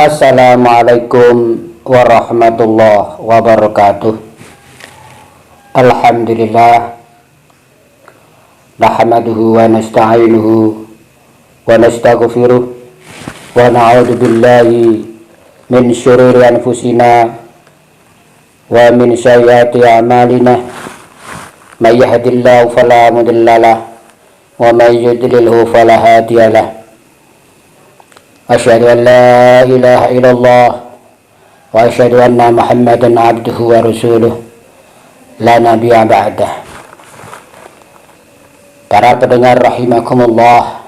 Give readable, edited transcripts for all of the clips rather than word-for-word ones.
Assalamualaikum warahmatullahi wabarakatuh. Alhamdulillah, nahmaduhu wa nasta'inuhu wa nastaghfiruh wa na'udzu billahi min syururi anfusina wa min sayyiati a'malina. May yahdihillahu fala mudhillalah wa may yudlilhu fala hadiyalah. Asyhadu an la ilaha illallah wa asyhadu anna Muhammadan abduhu wa rasuluh la nabiyya ba'dah. Para pendengar rahimakumullah,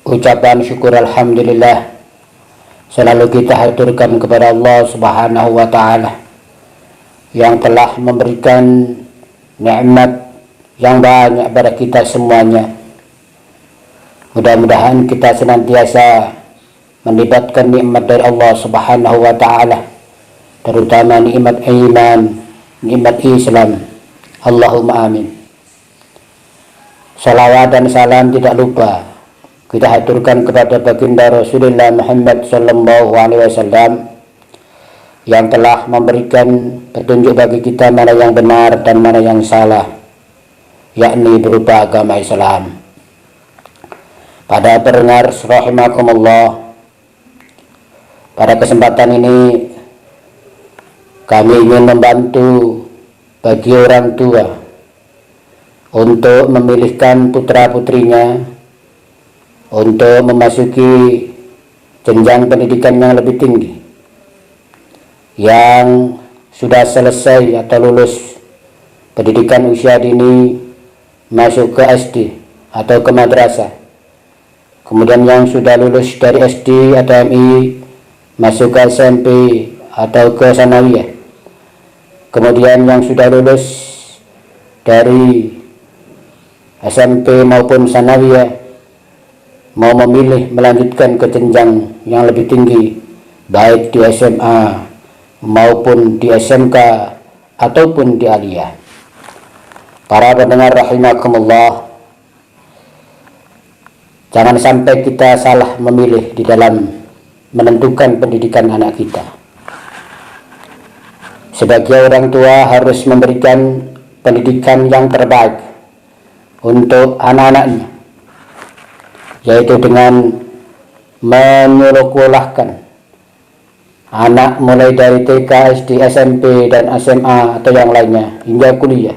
ucapan syukur alhamdulillah selalu kita haturkan kepada Allah Subhanahu wa taala yang telah memberikan nikmat yang banyak pada kita semuanya. Mudah-mudahan kita senantiasa mendapatkan nikmat dari Allah Subhanahu wa taala, terutama nikmat iman, nikmat Islam. Allahumma amin. Salawat dan salam tidak lupa kita haturkan kepada baginda Rasulullah Muhammad sallallahu alaihi wasallam yang telah memberikan petunjuk bagi kita mana yang benar dan mana yang salah, yakni berupa agama Islam. Pada pendengar rahimakumullah, pada kesempatan ini kami ingin membantu bagi orang tua untuk memilihkan putra-putrinya untuk memasuki jenjang pendidikan yang lebih tinggi, yang sudah selesai atau lulus pendidikan usia dini masuk ke SD atau ke madrasah. Kemudian yang sudah lulus dari SD atau MI masuk ke SMP atau ke sanawiyah. Kemudian yang sudah lulus dari SMP maupun sanawiyah mau memilih melanjutkan ke jenjang yang lebih tinggi, baik di SMA maupun di SMK ataupun di aliyah. Para pendengar rahimakumullah, jangan sampai kita salah memilih di dalam menentukan pendidikan anak kita. Sebagai orang tua harus memberikan pendidikan yang terbaik untuk anak-anaknya, yaitu dengan menyekolahkan anak mulai dari TK, SD, SMP, dan SMA atau yang lainnya hingga kuliah.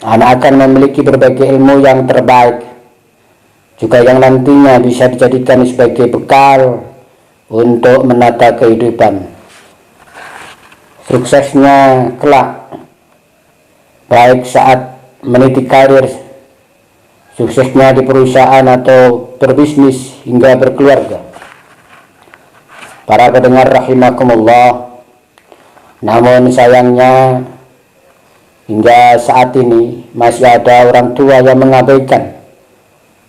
Anak akan memiliki berbagai ilmu yang terbaik, juga yang nantinya bisa dijadikan sebagai bekal untuk menata kehidupan. Suksesnya kelak, baik saat meniti karir, suksesnya di perusahaan atau berbisnis hingga berkeluarga. Para pendengar rahimakumullah, namun sayangnya hingga saat ini masih ada orang tua yang mengabaikan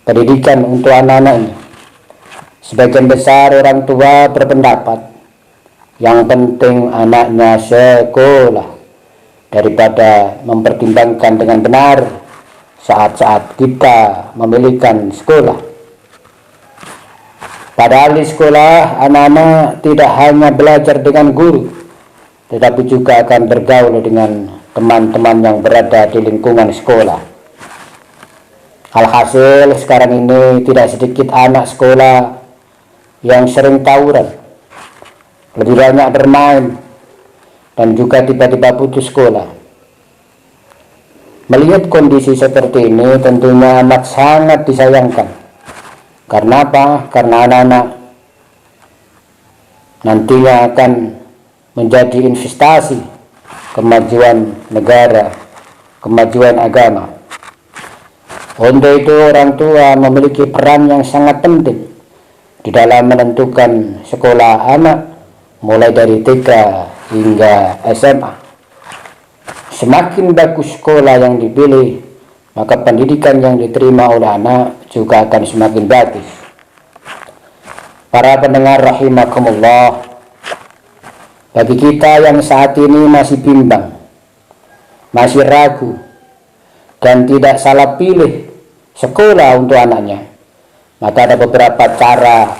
pendidikan untuk anak-anaknya. Sebagian besar orang tua berpendapat yang penting anaknya sekolah daripada mempertimbangkan dengan benar saat-saat kita memilihkan sekolah. Padahal di sekolah anak-anak tidak hanya belajar dengan guru, tetapi juga akan bergaul dengan teman-teman yang berada di lingkungan sekolah. Alhasil sekarang ini tidak sedikit anak sekolah yang sering tawuran, lebih banyak bermain, dan juga tiba-tiba putus sekolah. Melihat kondisi seperti ini tentunya amat sangat disayangkan. Karena apa? Karena anak-anak nantinya akan menjadi investasi kemajuan negara, kemajuan agama. Untuk itu orang tua memiliki peran yang sangat penting di dalam menentukan sekolah anak mulai dari TK hingga SMA. Semakin bagus sekolah yang dipilih, maka pendidikan yang diterima oleh anak juga akan semakin bagus. Para pendengar rahimakumullah, bagi kita yang saat ini masih bimbang, masih ragu, dan tidak salah pilih sekolah untuk anaknya, maka ada beberapa cara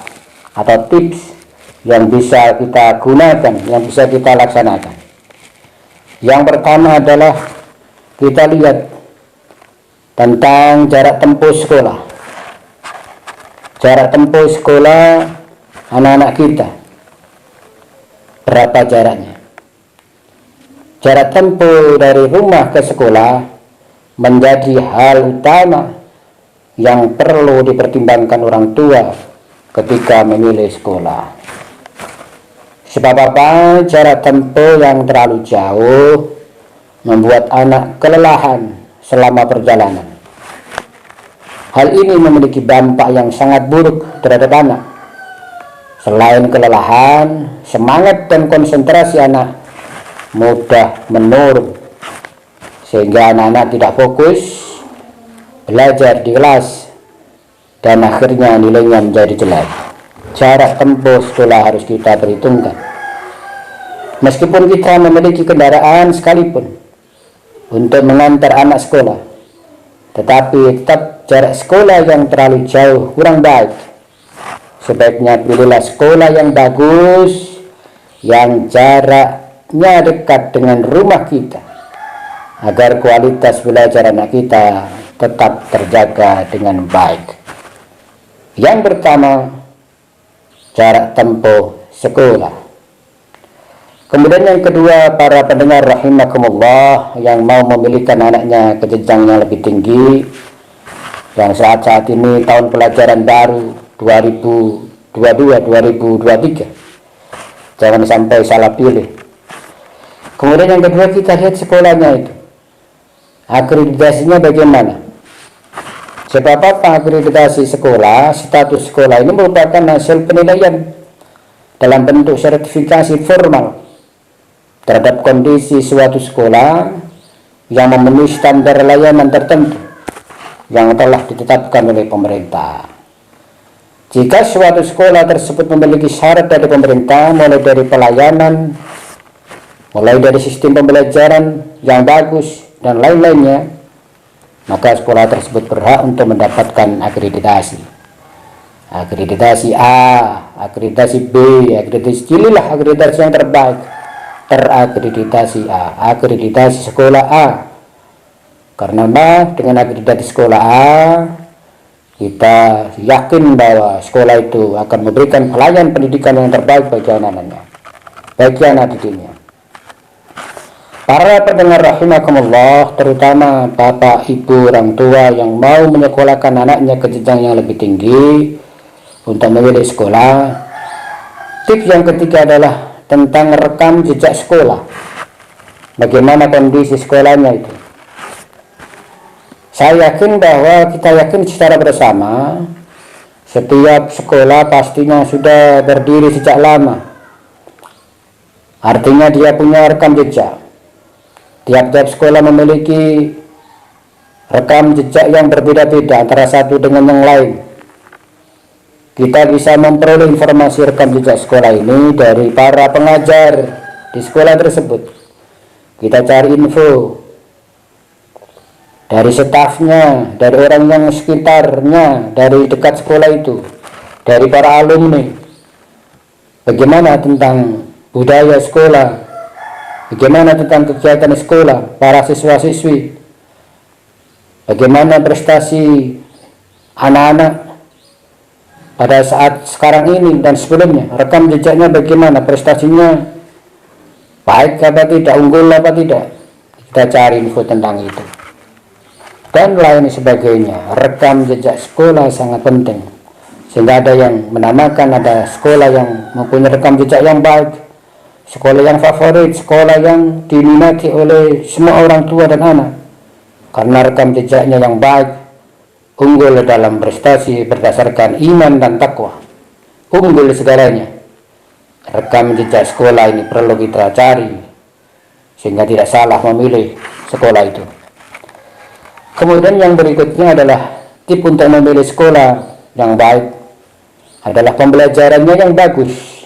atau tips yang bisa kita gunakan, yang bisa kita laksanakan. Yang pertama adalah kita lihat tentang jarak tempuh sekolah. Jarak tempuh sekolah anak-anak kita, berapa jaraknya? Jarak tempuh dari rumah ke sekolah menjadi hal utama yang perlu dipertimbangkan orang tua ketika memilih sekolah. Sebab apa? Jarak tempuh yang terlalu jauh membuat anak kelelahan selama perjalanan. Hal ini memiliki dampak yang sangat buruk terhadap anak. Selain kelelahan, semangat dan konsentrasi anak mudah menurun, sehingga anak-anak tidak fokus belajar di kelas dan akhirnya nilainya menjadi jelek. Jarak tempuh sekolah harus kita perhitungkan. Meskipun kita memiliki kendaraan sekalipun untuk mengantar anak sekolah, tetapi tetap jarak sekolah yang terlalu jauh kurang baik. Sebaiknya pilihlah sekolah yang bagus, yang jaraknya dekat dengan rumah kita, agar kualitas belajar anak kita tetap terjaga dengan baik. Yang pertama, jarak tempuh sekolah. Kemudian yang kedua, para pendengar rahimakumullah yang mau memilihkan anaknya ke jenjang yang lebih tinggi, yang saat ini tahun pelajaran baru 2022-2023, jangan sampai salah pilih. Kemudian yang kedua, kita lihat sekolahnya itu, akreditasinya bagaimana. Sebab apa? Akreditasi sekolah, status sekolah ini merupakan hasil penilaian dalam bentuk sertifikasi formal terhadap kondisi suatu sekolah yang memenuhi standar layanan tertentu yang telah ditetapkan oleh pemerintah. Jika suatu sekolah tersebut memiliki syarat dari pemerintah, mulai dari pelayanan, mulai dari sistem pembelajaran yang bagus dan lain-lainnya, maka sekolah tersebut berhak untuk mendapatkan akreditasi. Akreditasi A, akreditasi B, akreditasi, pilihlah akreditasi yang terbaik. Terakreditasi A, akreditasi sekolah A. Karena dengan akreditasi sekolah A, kita yakin bahwa sekolah itu akan memberikan pelayanan pendidikan yang terbaik bagi anak-anaknya, bagi anak didiknya. Para pendengar rahimakumullah, terutama bapak, ibu, orang tua yang mau menyekolahkan anaknya ke jenjang yang lebih tinggi untuk memilih sekolah, tips yang ketiga adalah tentang rekam jejak sekolah. Bagaimana kondisi sekolahnya itu? Saya yakin bahwa kita yakin secara bersama, setiap sekolah pastinya sudah berdiri sejak lama. Artinya dia punya rekam jejak. Tiap-tiap sekolah memiliki rekam jejak yang berbeda-beda antara satu dengan yang lain. Kita bisa memperoleh informasi rekam jejak sekolah ini dari para pengajar di sekolah tersebut. Kita cari info dari stafnya, dari orang yang sekitarnya, dari dekat sekolah itu, dari para alumni. Bagaimana tentang budaya sekolah, bagaimana tentang kegiatan sekolah, para siswa-siswi, bagaimana prestasi anak-anak pada saat sekarang ini dan sebelumnya, rekam jejaknya bagaimana, prestasinya baik apa tidak, unggul apa tidak. Kita cari info tentang itu dan lain sebagainya. Rekam jejak sekolah sangat penting, sehingga ada yang menamakan ada sekolah yang mempunyai rekam jejak yang baik, sekolah yang favorit, sekolah yang diminati oleh semua orang tua dan anak, karena rekam jejaknya yang baik, unggul dalam prestasi berdasarkan iman dan takwa, unggul segalanya. Rekam jejak sekolah ini perlu kita cari, sehingga tidak salah memilih sekolah itu. Kemudian yang berikutnya adalah tip untuk memilih sekolah yang baik adalah pembelajarannya yang bagus.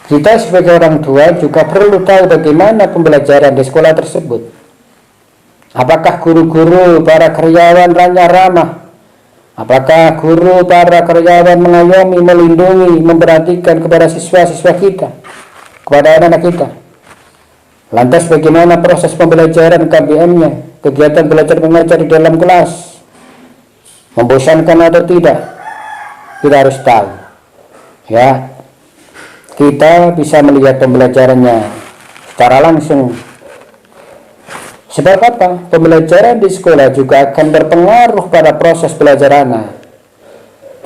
Kita sebagai orang tua juga perlu tahu bagaimana pembelajaran di sekolah tersebut. Apakah guru-guru, para karyawan ramah, Apakah guru, para karyawan mengayomi, melindungi, memperhatikan kepada siswa-siswa kita, kepada anak-anak kita? Lantas bagaimana proses pembelajaran KBM-nya, kegiatan belajar mengajar di dalam kelas? Membosankan atau tidak? Kita harus tahu. Ya, kita bisa melihat pembelajarannya secara langsung. Sebab apa? Pembelajaran di sekolah juga akan berpengaruh pada proses belajar anak.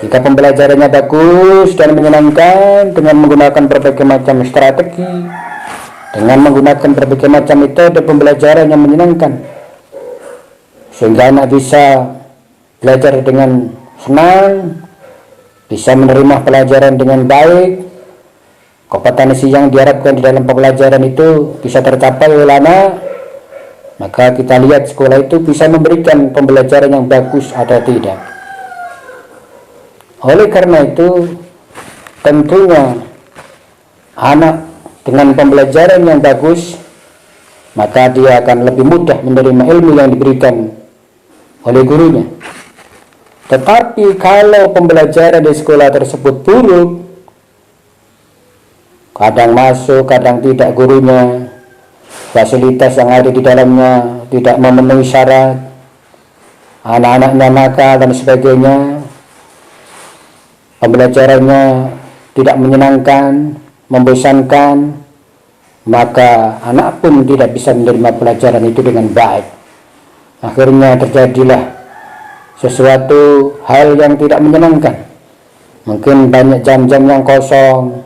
Jika pembelajarannya bagus dan menyenangkan dengan menggunakan berbagai macam strategi, dengan menggunakan berbagai macam metode pembelajaran yang menyenangkan, sehingga anak bisa belajar dengan senang, bisa menerima pelajaran dengan baik, kompetensi yang diharapkan di dalam pembelajaran itu bisa tercapai oleh anak, maka kita lihat sekolah itu bisa memberikan pembelajaran yang bagus atau tidak. Oleh karena itu, tentunya anak dengan pembelajaran yang bagus, maka dia akan lebih mudah menerima ilmu yang diberikan oleh gurunya. Tetapi kalau pembelajaran di sekolah tersebut buruk, kadang masuk, kadang tidak gurunya, fasilitas yang ada di dalamnya tidak memenuhi syarat, anak-anaknya nakal dan sebagainya, pembelajarannya tidak menyenangkan, membosankan, maka anak pun tidak bisa menerima pelajaran itu dengan baik. Akhirnya terjadilah sesuatu hal yang tidak menyenangkan. Mungkin banyak jam-jam yang kosong,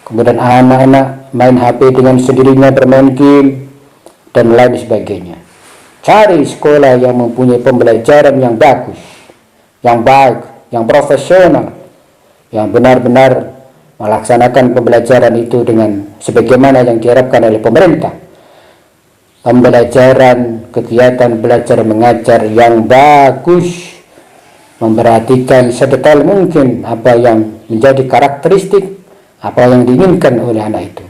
kemudian anak-anak main HP dengan sendirinya, bermain game, dan lain sebagainya. Cari sekolah yang mempunyai pembelajaran yang bagus, yang baik, yang profesional, yang benar-benar melaksanakan pembelajaran itu dengan sebagaimana yang diharapkan oleh pemerintah. Pembelajaran, kegiatan belajar mengajar yang bagus, memperhatikan sedetail mungkin apa yang menjadi karakteristik, apa yang diinginkan oleh anak itu.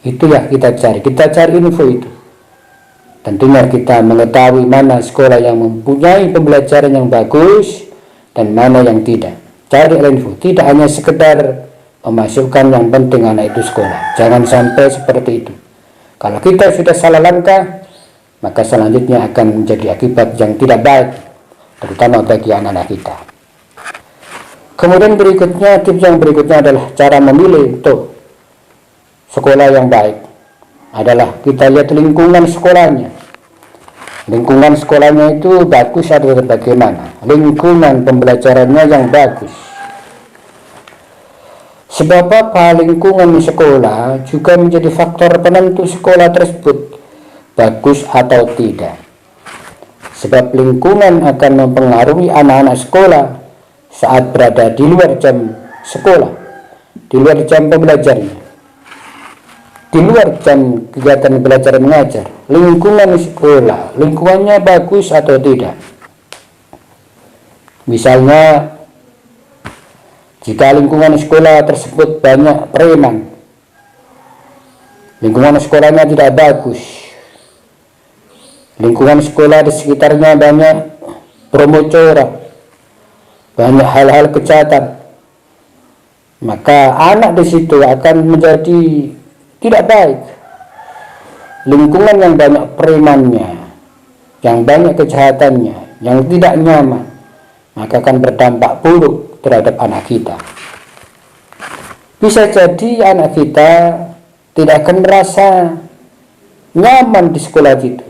Itulah kita cari info itu. Tentunya kita mengetahui mana sekolah yang mempunyai pembelajaran yang bagus dan mana yang tidak. Cari info, tidak hanya sekedar memasukkan yang penting anak itu sekolah. Jangan sampai seperti itu. Kalau kita sudah salah langkah, maka selanjutnya akan menjadi akibat yang tidak baik, terutama bagi anak-anak kita. Kemudian berikutnya, tips yang berikutnya adalah cara memilih untuk sekolah yang baik. Adalah kita lihat lingkungan sekolahnya. Lingkungan sekolahnya itu bagus atau bagaimana? Lingkungan pembelajarannya yang bagus. Sebab apa? Lingkungan sekolah juga menjadi faktor penentu sekolah tersebut bagus atau tidak. Sebab lingkungan akan mempengaruhi anak-anak sekolah saat berada di luar jam sekolah, di luar jam pembelajarannya, di luar jam kegiatan belajar mengajar. Lingkungan sekolah, lingkungannya bagus atau tidak. Misalnya, jika lingkungan sekolah tersebut banyak preman, lingkungan sekolahnya tidak bagus, lingkungan sekolah di sekitarnya banyak promocoran, banyak hal-hal kejahatan, maka anak di situ akan menjadi tidak baik. Lingkungan yang banyak premannya, yang banyak kejahatannya, yang tidak nyaman, maka akan berdampak buruk terhadap anak kita. Bisa jadi anak kita tidak akan merasa nyaman di sekolah itu,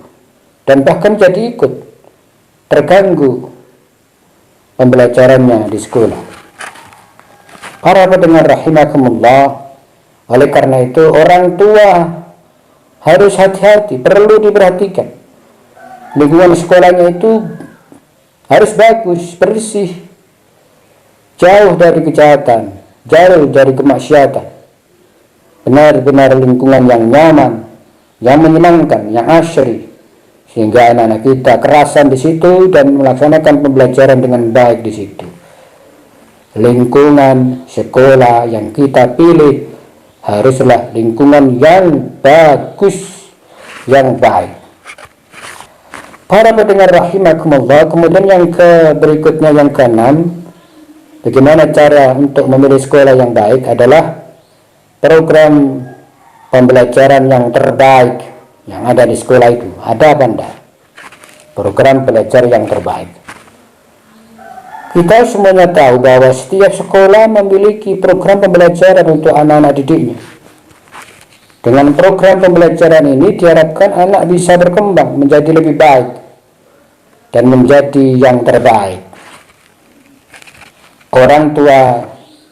dan bahkan jadi ikut terganggu pembelajarannya di sekolah. Para pendengar rahimakumullah, oleh karena itu orang tua harus hati-hati, perlu diperhatikan. Lingkungan sekolahnya itu harus bagus, bersih, jauh dari kejahatan, jauh dari kemaksiatan. Benar-benar lingkungan yang nyaman, yang menyenangkan, yang asyri, sehingga anak-anak kita kerasan di situ dan melaksanakan pembelajaran dengan baik di situ. Lingkungan sekolah yang kita pilih haruslah lingkungan yang bagus, yang baik. Para pendengar rahimakumullah, kemudian yang berikutnya yang keenam, bagaimana cara untuk memilih sekolah yang baik adalah program pembelajaran yang terbaik yang ada di sekolah itu. Ada apa enggak? Program belajar yang terbaik. Kita semuanya tahu bahwa setiap sekolah memiliki program pembelajaran untuk anak-anak didiknya. Dengan program pembelajaran ini diharapkan anak bisa berkembang menjadi lebih baik dan menjadi yang terbaik. Orang tua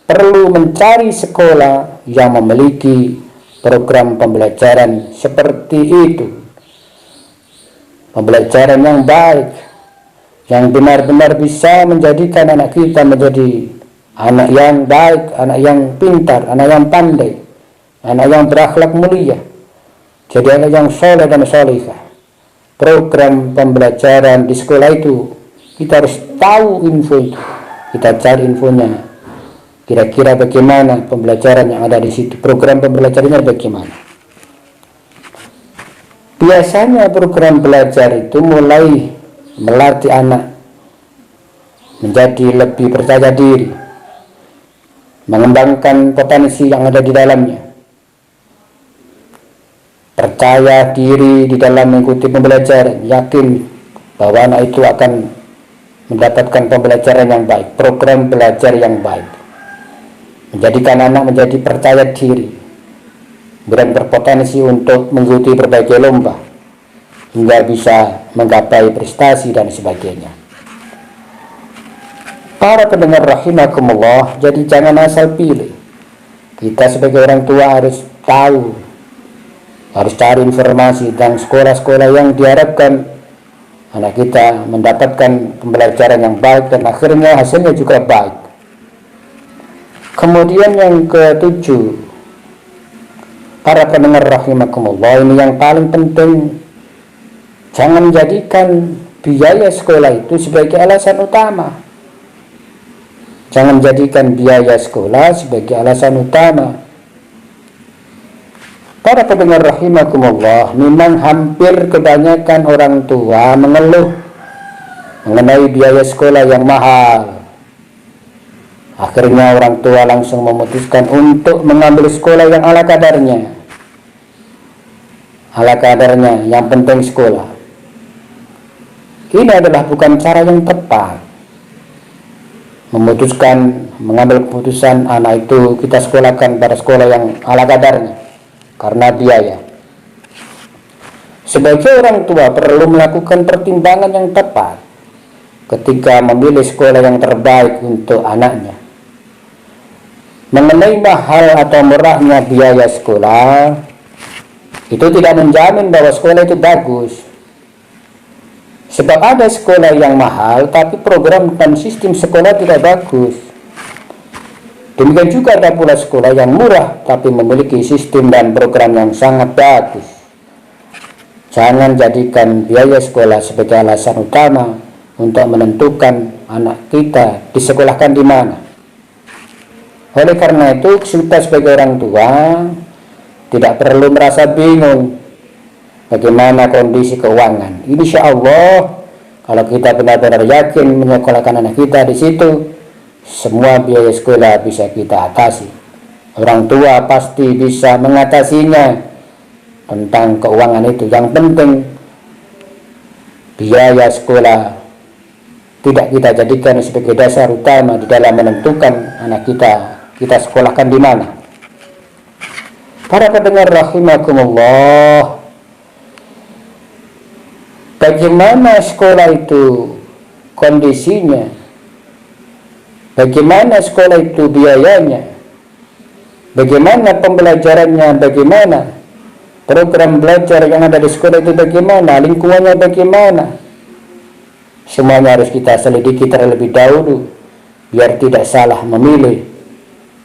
perlu mencari sekolah yang memiliki program pembelajaran seperti itu. Pembelajaran yang baik, yang benar-benar bisa menjadikan anak kita menjadi anak yang baik, anak yang pintar, anak yang pandai, anak yang berakhlak mulia, jadi anak yang soleh dan solehah. Program pembelajaran di sekolah itu kita harus tahu info itu, kita cari infonya, kira-kira bagaimana pembelajaran yang ada di situ, program pembelajarannya bagaimana. Biasanya program belajar itu mulai melatih anak menjadi lebih percaya diri, mengembangkan potensi yang ada di dalamnya, percaya diri di dalam mengikuti pembelajaran, yakin bahwa anak itu akan mendapatkan pembelajaran yang baik, program belajar yang baik, menjadikan anak menjadi percaya diri dan berpotensi untuk mengikuti berbagai lomba hingga bisa menggapai prestasi dan sebagainya. Para pendengar rahimakumullah, jadi jangan asal pilih. Kita sebagai orang tua harus tahu, harus cari informasi tentang sekolah-sekolah yang diharapkan anak kita mendapatkan pembelajaran yang baik dan akhirnya hasilnya juga baik. Kemudian yang ketujuh, para pendengar rahimakumullah, ini yang paling penting, jangan jadikan biaya sekolah itu sebagai alasan utama. Jangan jadikan biaya sekolah sebagai alasan utama. Para pendengar rahimakumullah, memang hampir kebanyakan orang tua mengeluh mengenai biaya sekolah yang mahal. Akhirnya orang tua langsung memutuskan untuk mengambil sekolah yang ala kadarnya. Ala kadarnya, yang penting sekolah. Ini adalah bukan cara yang tepat. Memutuskan, mengambil keputusan anak itu kita sekolahkan pada sekolah yang ala kadarnya karena biaya. Sebagai orang tua perlu melakukan pertimbangan yang tepat ketika memilih sekolah yang terbaik untuk anaknya. Mengenai mahal atau murahnya biaya sekolah, itu tidak menjamin bahwa sekolah itu bagus. Sebab ada sekolah yang mahal tapi program dan sistem sekolah tidak bagus. Demikian juga ada pula sekolah yang murah tapi memiliki sistem dan program yang sangat bagus. Jangan jadikan biaya sekolah sebagai alasan utama untuk menentukan anak kita disekolahkan di mana. Oleh karena itu, kita sebagai orang tua tidak perlu merasa bingung bagaimana kondisi keuangan. Insya Allah, kalau kita benar-benar yakin menyekolahkan anak kita di situ, semua biaya sekolah bisa kita atasi. Orang tua pasti bisa mengatasinya tentang keuangan itu. Yang penting, biaya sekolah tidak kita jadikan sebagai dasar utama di dalam menentukan anak kita sekolahkan di mana. Para pendengar rahimakumullah, bagaimana sekolah itu kondisinya, bagaimana sekolah itu biayanya, bagaimana pembelajarannya, bagaimana program belajar yang ada di sekolah itu, bagaimana lingkungannya, bagaimana, semuanya harus kita selidiki terlebih dahulu biar tidak salah memilih.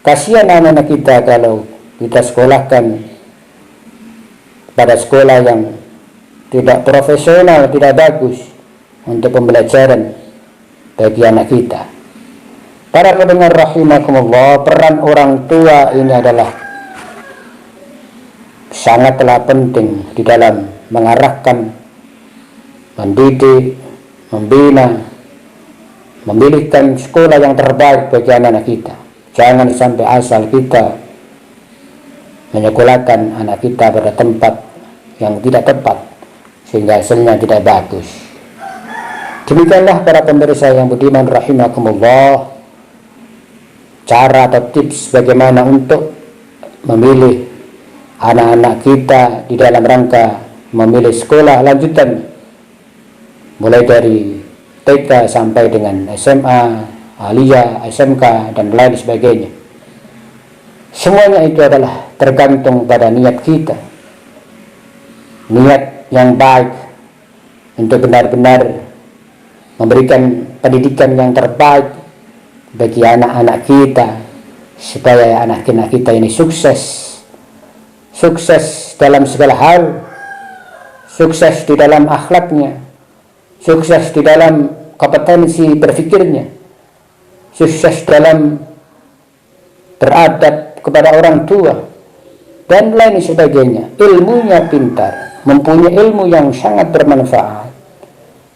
Kasihan anak-anak kita kalau kita sekolahkan pada sekolah yang tidak profesional, tidak bagus untuk pembelajaran bagi anak kita. Para pendengar rahimakumullah, peran orang tua ini adalah sangatlah penting di dalam mengarahkan mendidik, membina, memilihkan sekolah yang terbaik bagi anak-anak kita. Jangan sampai asal kita menyekolahkan anak kita pada tempat yang tidak tepat sehingga hasilnya tidak bagus. Demikianlah para pemirsa yang budiman rahimakumullah, cara atau tips bagaimana untuk memilih anak-anak kita di dalam rangka memilih sekolah lanjutan, mulai dari TK sampai dengan SMA, aliyah, SMK, dan lain sebagainya. Semuanya itu adalah tergantung pada niat kita, niat yang baik untuk benar-benar memberikan pendidikan yang terbaik bagi anak-anak kita, supaya anak-anak kita ini sukses dalam segala hal, sukses di dalam akhlaknya, sukses di dalam kompetensi berpikirnya, sukses dalam beradab kepada orang tua, dan lain sebagainya. Ilmunya pintar, mempunyai ilmu yang sangat bermanfaat,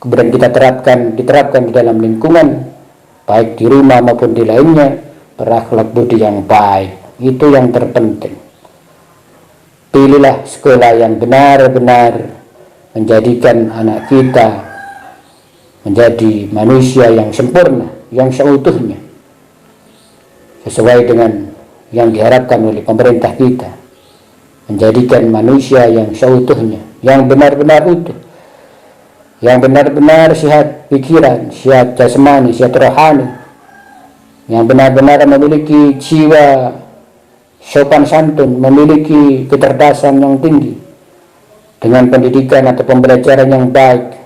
kemudian kita diterapkan di dalam lingkungan, baik di rumah maupun di lainnya, berakhlak budi yang baik. Itu yang terpenting. Pilihlah sekolah yang benar-benar menjadikan anak kita menjadi manusia yang sempurna, yang seutuhnya, sesuai dengan yang diharapkan oleh pemerintah kita, menjadikan manusia yang seutuhnya, yang benar-benar utuh, yang benar-benar sehat pikiran, sehat jasmani, sehat rohani, yang benar-benar memiliki jiwa sopan santun, memiliki kecerdasan yang tinggi, dengan pendidikan atau pembelajaran yang baik.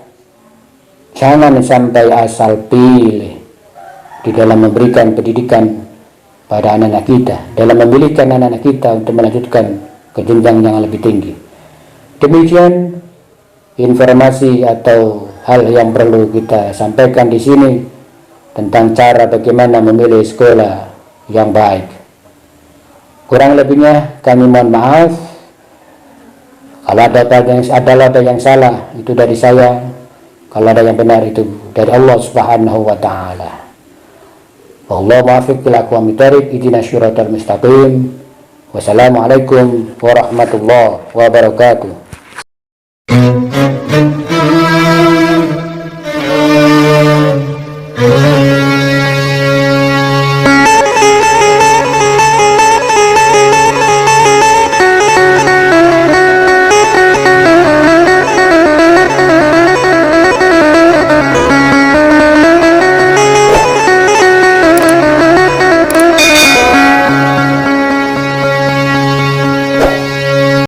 Jangan sampai asal pilih di dalam memberikan pendidikan pada anak-anak kita, dalam memilihkan anak-anak kita untuk melanjutkan ke jenjang yang lebih tinggi. Demikian informasi atau hal yang perlu kita sampaikan di sini tentang cara bagaimana memilih sekolah yang baik. Kurang lebihnya kami mohon maaf. Kalau ada yang salah, itu dari saya. Kalau ada yang benar, itu dari Allah Subhanahu wa ta'ala. Wallahu muwaffiq ila aqwamit thoriq, ihdinas siratal mustaqim. Wassalamualaikum warahmatullahi wabarakatuh.